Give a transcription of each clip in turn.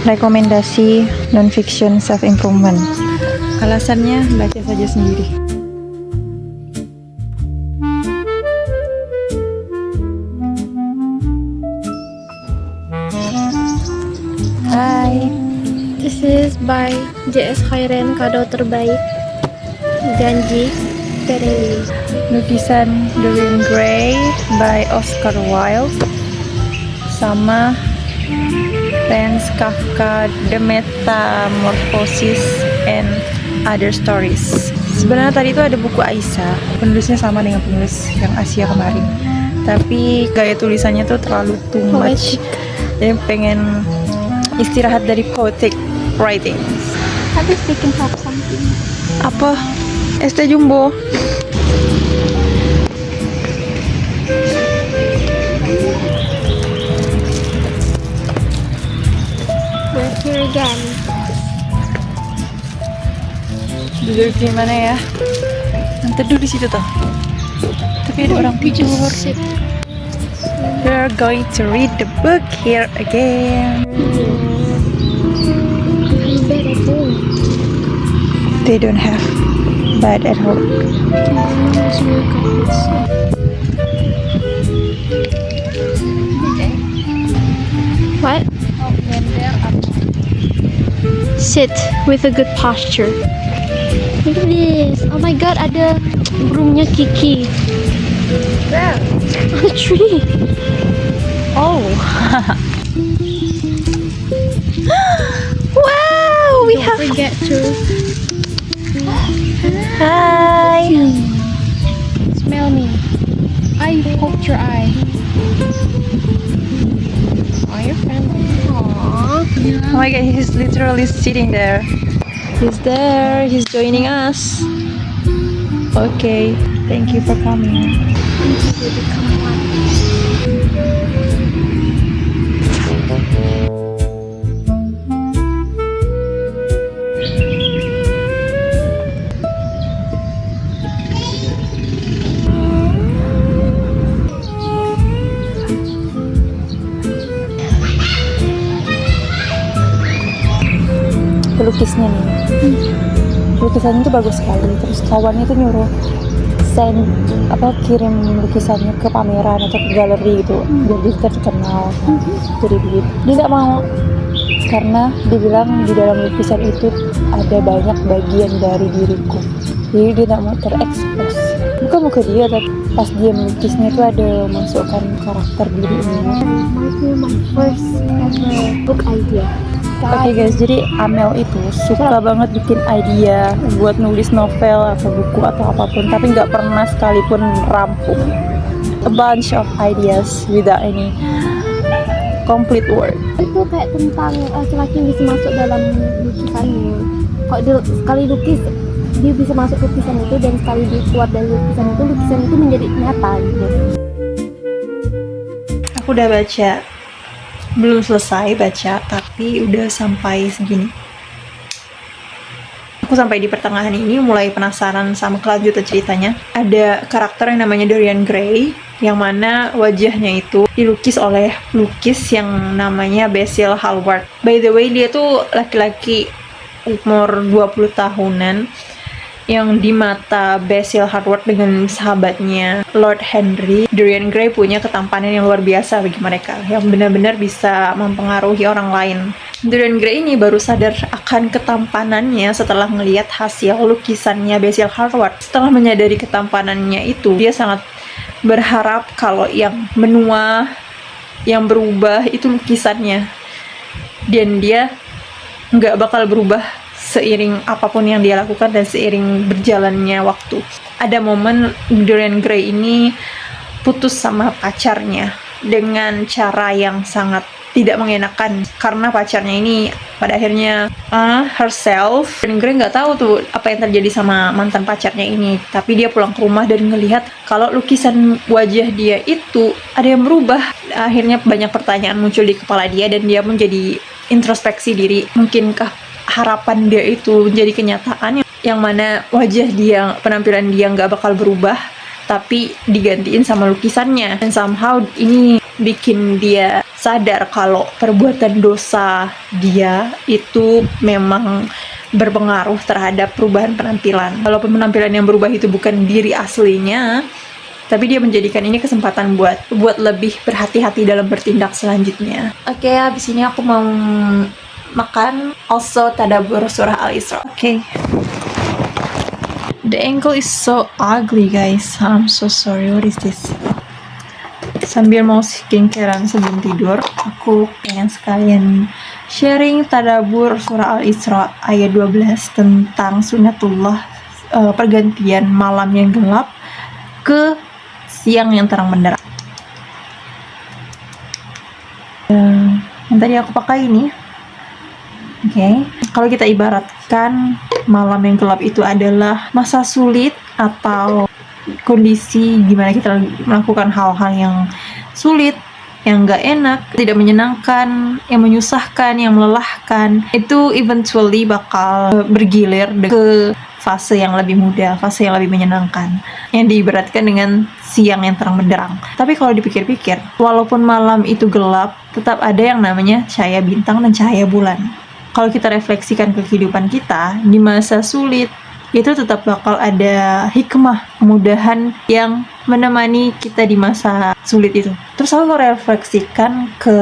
rekomendasi non-fiction self-improvement. Alasannya baca saja sendiri. Hai. This is by JS Khairan, Kado Terbaik, Janji, Tereli. Lukisan Dorian Gray by Oscar Wilde sama Franz Kafka The Metamorphosis and Other Stories. Sebenarnya tadi itu ada buku Aisyah, penulisnya sama dengan penulis yang Asia kemarin, tapi gaya tulisannya tuh terlalu too much. Jadi pengen istirahat dari poetic writing. Tapi speaking of something, Apa? ST Jumbo. we're here again. Duduk di mana ya? Yang teduh di situ tuh. Tapi ada orang tidur. We're going to read the book here again. I'm bad at home. They don't have bed at home. What? Sit with a good posture. Look at this. Oh my god, ada burungnya Kiki. Where? On a tree. Oh. Wow, we Don't have. forget to Hi. smell me. I poked your eye. Are you friendly? Aww. Oh my god, he's literally sitting there. He's there. He's joining us. Okay, thank you for coming. Pelukisnya nih, lukisannya tuh bagus sekali. Terus kawannya tuh nyuruh kirim lukisannya ke pameran atau ke galeri gitu, biar dia terkenal. Jadi begitu. Dia nggak mau karena dia bilang di dalam lukisan itu ada banyak bagian dari diriku. Jadi dia nggak mau terekspos. Bukan muka dia, tapi pas dia melukisnya itu ada masukkan karakter dirinya. My first ever book idea. Oke guys, jadi Amel itu suka banget bikin idea buat nulis novel atau buku atau apapun, tapi nggak pernah sekalipun rampung. A bunch of ideas without any complete word. Itu kayak tentang laki-laki yang bisa masuk dalam lukisannya. Kok dia sekali lukis dia bisa masuk lukisan itu, dan sekali dia keluar dari lukisan itu menjadi nyata gitu. Aku udah baca, belum selesai baca, tapi udah sampai segini. Aku sampai di pertengahan ini mulai penasaran sama kelanjutan ceritanya. Ada karakter yang namanya Dorian Gray, yang mana wajahnya itu dilukis oleh pelukis yang namanya Basil Hallward. By the way, dia tuh laki-laki umur 20 tahunan yang di mata Basil Hallward dengan sahabatnya Lord Henry, Dorian Gray punya ketampanan yang luar biasa bagi mereka, yang benar-benar bisa mempengaruhi orang lain. Dorian Gray ini baru sadar akan ketampanannya setelah melihat hasil lukisannya Basil Hallward. Setelah menyadari ketampanannya itu, dia sangat berharap kalau yang menua, yang berubah itu lukisannya, dan dia nggak bakal berubah seiring apapun yang dia lakukan dan seiring berjalannya waktu. Ada momen Dorian Gray ini putus sama pacarnya dengan cara yang sangat tidak mengenakan, karena pacarnya ini pada akhirnya herself. Dorian Gray nggak tahu tuh apa yang terjadi sama mantan pacarnya ini, tapi dia pulang ke rumah dan ngelihat kalau lukisan wajah dia itu ada yang berubah. Akhirnya banyak pertanyaan muncul di kepala dia dan dia menjadi introspeksi diri. Mungkinkah harapan dia itu menjadi kenyataan, yang mana wajah dia, penampilan dia nggak bakal berubah, tapi digantiin sama lukisannya. Dan somehow ini bikin dia sadar kalau perbuatan dosa dia itu memang berpengaruh terhadap perubahan penampilan. Walaupun penampilan yang berubah itu bukan diri aslinya, tapi dia menjadikan ini kesempatan buat lebih berhati-hati dalam bertindak selanjutnya. Oke, habis ini aku mau makan, also tadabbur surah Al-Isra. Oke. The angle is so ugly, guys. I'm so sorry. What is this? Sambil mau skincarean sebelum tidur, aku pengen sekalian sharing tadabbur surah Al-Isra ayat 12 tentang sunnatullah, pergantian malam yang gelap ke siang yang terang benderang. Yang tadi aku pakai ini. Oke, kalau kita ibaratkan malam yang gelap itu adalah masa sulit atau kondisi gimana kita melakukan hal-hal yang sulit, yang gak enak, tidak menyenangkan, yang menyusahkan, yang melelahkan, itu eventually bakal bergilir ke fase yang lebih mudah, fase yang lebih menyenangkan, yang diibaratkan dengan siang yang terang benderang. Tapi kalau dipikir-pikir, walaupun malam itu gelap, tetap ada yang namanya cahaya bintang dan cahaya bulan. Kalau kita refleksikan ke kehidupan kita, di masa sulit, itu tetap bakal ada hikmah, kemudahan yang menemani kita di masa sulit itu. Terus aku refleksikan ke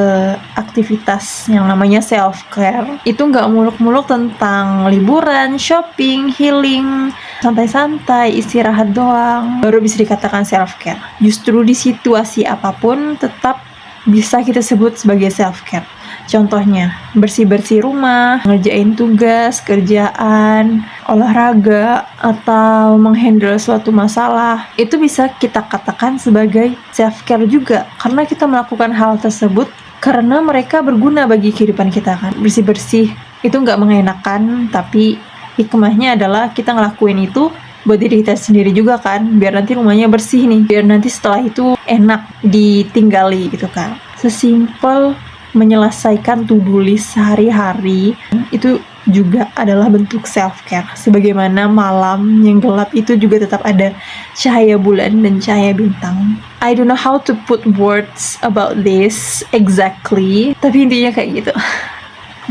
aktivitas yang namanya self-care. Itu nggak muluk-muluk tentang liburan, shopping, healing, santai-santai, istirahat doang, baru bisa dikatakan self-care. Justru di situasi apapun tetap bisa kita sebut sebagai self-care. Contohnya, bersih-bersih rumah, ngerjain tugas, kerjaan, olahraga, atau menghandle suatu masalah. Itu bisa kita katakan sebagai self-care juga. Karena kita melakukan hal tersebut karena mereka berguna bagi kehidupan kita kan. Bersih-bersih itu nggak mengenakan, tapi hikmahnya adalah kita ngelakuin itu buat diri kita sendiri juga kan. Biar nanti rumahnya bersih nih. Biar nanti setelah itu enak ditinggali gitu kan. Sesimpel menyelesaikan to-do list sehari-hari itu juga adalah bentuk self-care. Sebagaimana malam yang gelap itu juga tetap ada cahaya bulan dan cahaya bintang. I don't know how to put words about this exactly, tapi intinya kayak gitu.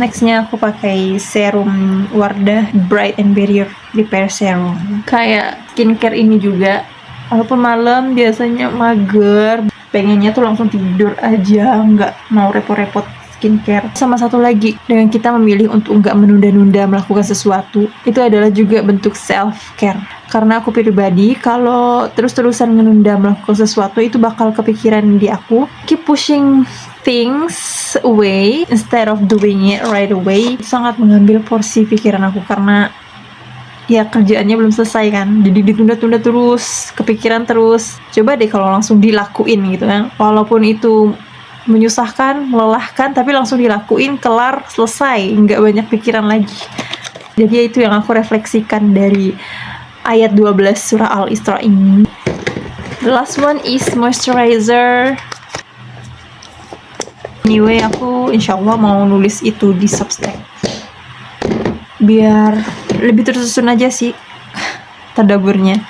Nextnya aku pakai serum Wardah Bright and Barrier Repair Serum. Kayak skincare ini juga, walaupun malam biasanya mager, pengennya tuh langsung tidur aja, nggak mau repot-repot skincare. Sama satu lagi, dengan kita memilih untuk nggak menunda-nunda melakukan sesuatu, itu adalah juga bentuk self-care. Karena aku pribadi, kalau terus-terusan menunda melakukan sesuatu, itu bakal kepikiran di aku, keep pushing things away instead of doing it right away. Sangat mengambil porsi pikiran aku, karena ya kerjaannya belum selesai kan, jadi ditunda-tunda terus, kepikiran terus. Coba deh kalau langsung dilakuin gitu kan, walaupun itu menyusahkan, melelahkan, tapi langsung dilakuin, kelar, selesai, nggak banyak pikiran lagi. Jadi itu yang aku refleksikan dari ayat 12 surah Al-Isra ini. The last one is moisturizer. Anyway, aku insyaallah mau nulis itu di Substack biar lebih tersusun aja sih tadaburnya.